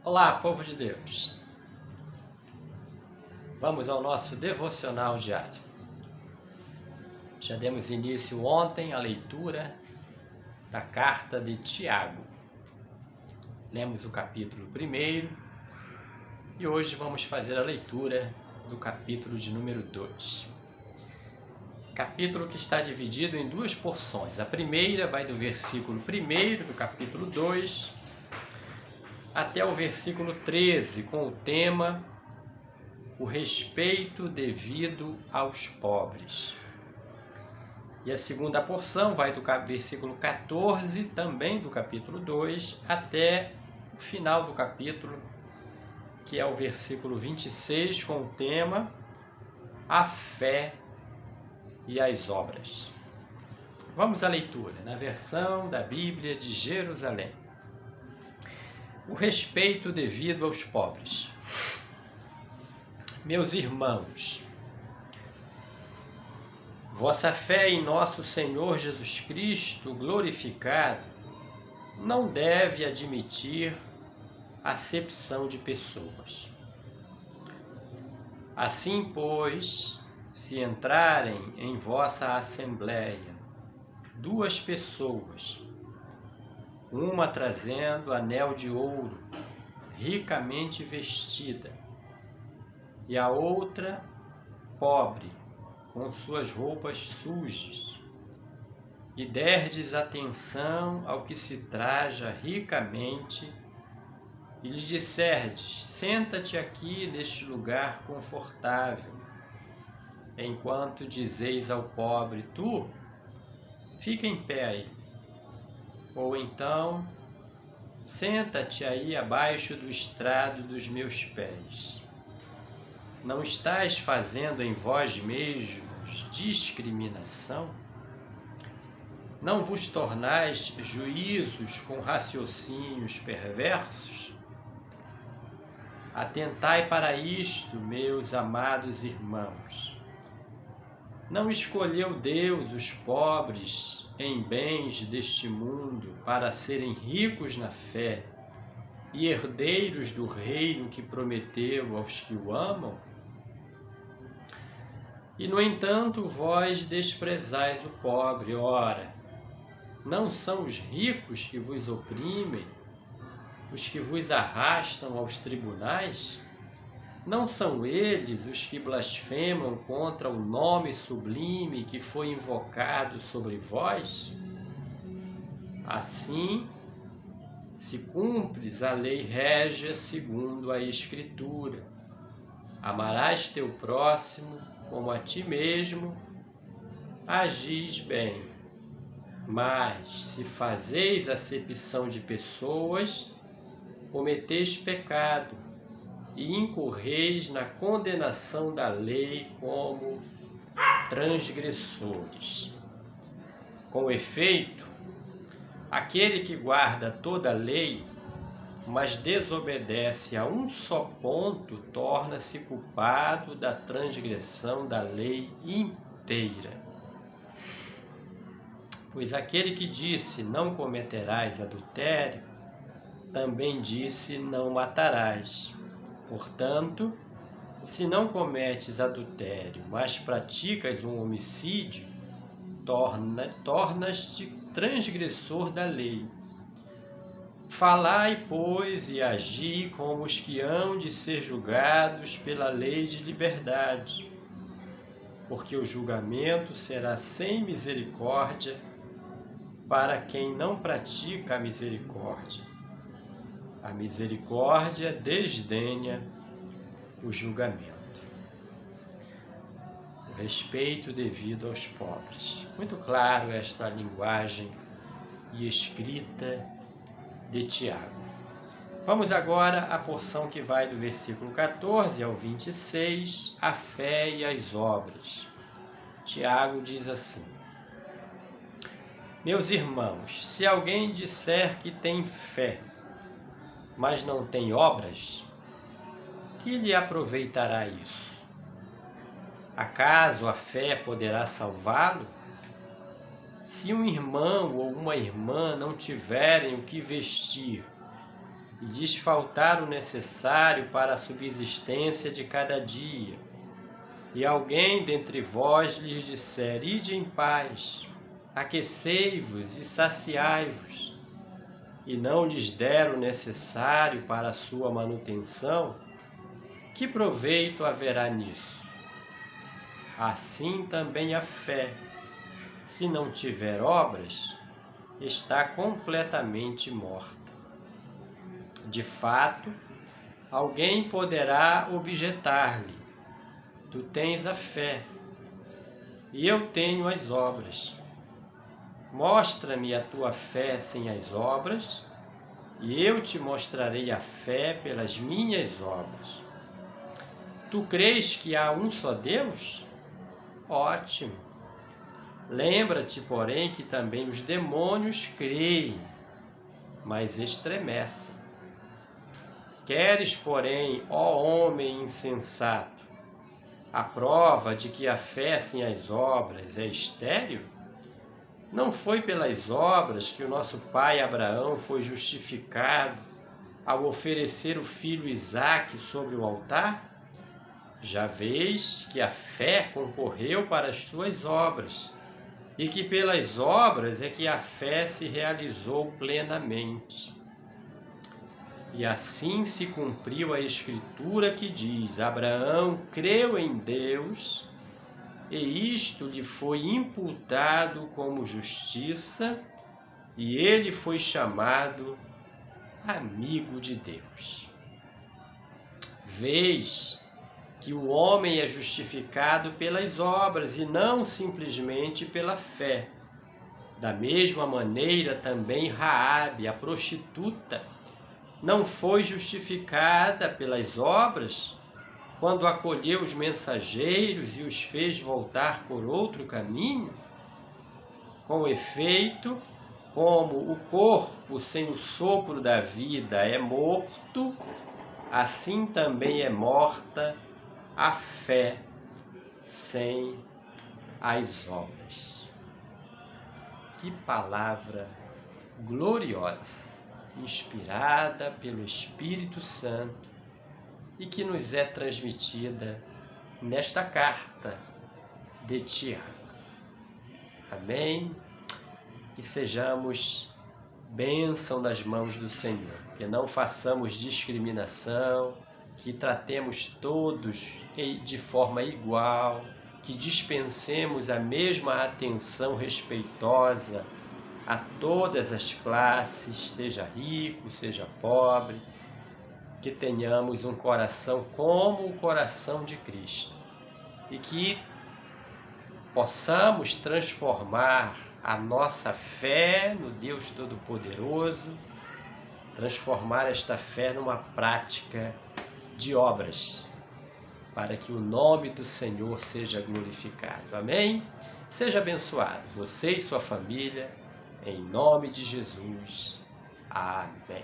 Olá, povo de Deus! Vamos ao nosso devocional diário. Já demos início ontem à leitura da carta de Tiago. Lemos o capítulo 1 e hoje vamos fazer a leitura do capítulo de número 2. Capítulo que está dividido em duas porções. A primeira vai do versículo 1 do capítulo 2 até o versículo 13, com o tema o respeito devido aos pobres. E a segunda porção vai do versículo 14, também do capítulo 2, até o final do capítulo, que é o versículo 26, com o tema a fé e as obras. Vamos à leitura, na versão da Bíblia de Jerusalém. O respeito devido aos pobres. Meus irmãos, vossa fé em nosso Senhor Jesus Cristo glorificado não deve admitir acepção de pessoas. Assim, pois, se entrarem em vossa assembleia duas pessoas, uma trazendo anel de ouro, ricamente vestida, e a outra pobre, com suas roupas sujas, e derdes atenção ao que se traja ricamente, e lhe disserdes: senta-te aqui neste lugar confortável, enquanto dizeis ao pobre: tu, fica em pé aí. Ou então, senta-te aí abaixo do estrado dos meus pés. Não estais fazendo em vós mesmos discriminação? Não vos tornais juízos com raciocínios perversos? Atentai para isto, meus amados irmãos. Não escolheu Deus os pobres em bens deste mundo para serem ricos na fé e herdeiros do reino que prometeu aos que o amam? E, no entanto, vós desprezais o pobre. Ora, não são os ricos que vos oprimem, os que vos arrastam aos tribunais? Não são eles os que blasfemam contra o nome sublime que foi invocado sobre vós? Assim, se cumpres a lei régia segundo a Escritura, amarás teu próximo como a ti mesmo, agis bem. Mas, se fazeis acepção de pessoas, cometeis pecado, e incorreis na condenação da lei como transgressores. Com efeito, aquele que guarda toda a lei, mas desobedece a um só ponto, torna-se culpado da transgressão da lei inteira. Pois aquele que disse: não cometerás adultério, também disse: não matarás. Portanto, se não cometes adultério, mas praticas um homicídio, tornas-te transgressor da lei. Falai, pois, e agi como os que hão de ser julgados pela lei de liberdade, porque o julgamento será sem misericórdia para quem não pratica a misericórdia. A misericórdia desdenha o julgamento. O respeito devido aos pobres. Muito claro esta linguagem e escrita de Tiago. Vamos agora à porção que vai do versículo 14 ao 26, a fé e as obras. Tiago diz assim: meus irmãos, se alguém disser que tem fé, mas não tem obras, que lhe aproveitará isso? Acaso a fé poderá salvá-lo? Se um irmão ou uma irmã não tiverem o que vestir e lhes faltar o necessário para a subsistência de cada dia, e alguém dentre vós lhes disser: ide em paz, aquecei-vos e saciai-vos, e não lhes der o necessário para a sua manutenção, que proveito haverá nisso? Assim também a fé, se não tiver obras, está completamente morta. De fato, alguém poderá objetar-lhe: tu tens a fé, e eu tenho as obras. Mostra-me a tua fé sem as obras, e eu te mostrarei a fé pelas minhas obras. Tu crês que há um só Deus? Ótimo! Lembra-te, porém, que também os demônios creem, mas estremecem. Queres, porém, ó homem insensato, a prova de que a fé sem as obras é estéril? Não foi pelas obras que o nosso pai Abraão foi justificado ao oferecer o filho Isaque sobre o altar? Já vês que a fé concorreu para as suas obras, e que pelas obras é que a fé se realizou plenamente. E assim se cumpriu a Escritura que diz: Abraão creu em Deus, e isto lhe foi imputado como justiça, e ele foi chamado amigo de Deus. Vês que o homem é justificado pelas obras e não simplesmente pela fé. Da mesma maneira também Raabe, a prostituta, não foi justificada pelas obras quando acolheu os mensageiros e os fez voltar por outro caminho? Com efeito, como o corpo sem o sopro da vida é morto, assim também é morta a fé sem as obras. Que palavra gloriosa, inspirada pelo Espírito Santo e que nos é transmitida nesta carta de Tiago. Amém? Que sejamos bênção nas mãos do Senhor, que não façamos discriminação, que tratemos todos de forma igual, que dispensemos a mesma atenção respeitosa a todas as classes, seja rico, seja pobre, que tenhamos um coração como o coração de Cristo e que possamos transformar a nossa fé no Deus Todo-Poderoso, transformar esta fé numa prática de obras, para que o nome do Senhor seja glorificado. Amém? Seja abençoado, você e sua família, em nome de Jesus. Amém.